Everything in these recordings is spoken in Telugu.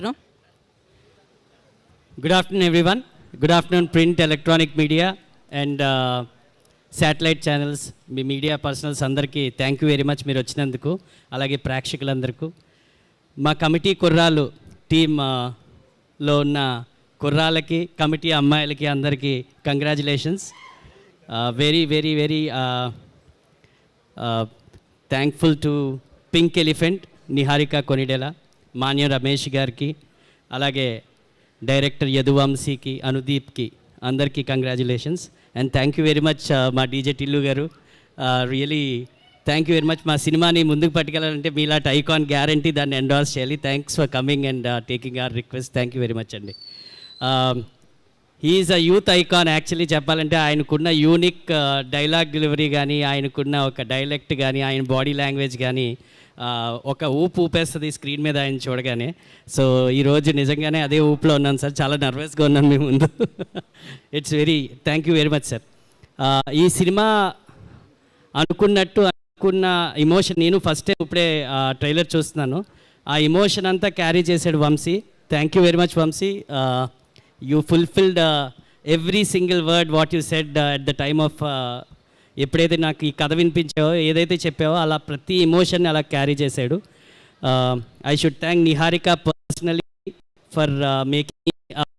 No? Good afternoon, everyone. Good afternoon, print, electronic media, and satellite channels. Me media personals అందరికీ థ్యాంక్ యూ వెరీ మచ్ మీరు వచ్చినందుకు, అలాగే ప్రేక్షకులందరికీ. మా కమిటీ కుర్రాలు టీంలో ఉన్న కుర్రాలకి, కమిటీ అమ్మాయిలకి అందరికీ congratulations. Very very very thankful to pink elephant Niharika Konidela, Manya Ramesh గారికి, అలాగే డైరెక్టర్ యదువంశీకి, అనుదీప్కి అందరికీ congratulations. And thank you very much మా డీజే టిల్లు గారు. Really thank you very much. మా సినిమాని ముందుకు పట్టుకెళ్ళాలంటే మీలాంటి ఐకాన్ గ్యారంటీ దాన్ని ఎండార్స్ చేయాలి. Thanks for coming and taking our request. Thank you very much అండి. He is a youth icon. Actually చెప్పాలంటే ఆయనకున్న యూనిక్ డైలాగ్ డెలివరీ కానీ, ఆయనకున్న ఒక డైలెక్ట్ కానీ, ఆయన బాడీ లాంగ్వేజ్ కానీ ఒక ఊపు ఊపేస్తుంది స్క్రీన్ మీద ఆయన చూడగానే. సో ఈరోజు నిజంగానే అదే ఊపులో ఉన్నాను సార్. చాలా నర్వస్గా ఉన్నాను మీ ముందు. It's very thank you very much sir. ఈ సినిమా అనుకున్న ఇమోషన్, నేను ఫస్ట్ టైం ఇప్పుడే ట్రైలర్ చూస్తున్నాను, ఆ ఇమోషన్ అంతా క్యారీ చేశాడు Vamsi. Thank you very much Vamsi. You fulfilled every single word what you said at the time of, ఎప్పుడైతే నాకు ఈ కథ వినిపించావో, ఏదైతే చెప్పావో అలా ప్రతి ఎమోషన్ని అలా క్యారీ చేశాడు. I should thank Niharika personally for making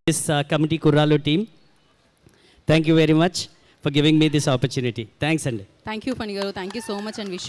this committee Kurrollu team. Thank you very much for giving me this opportunity. Thanks అండి. Thank you, Fani garu. Thank you so much and wish you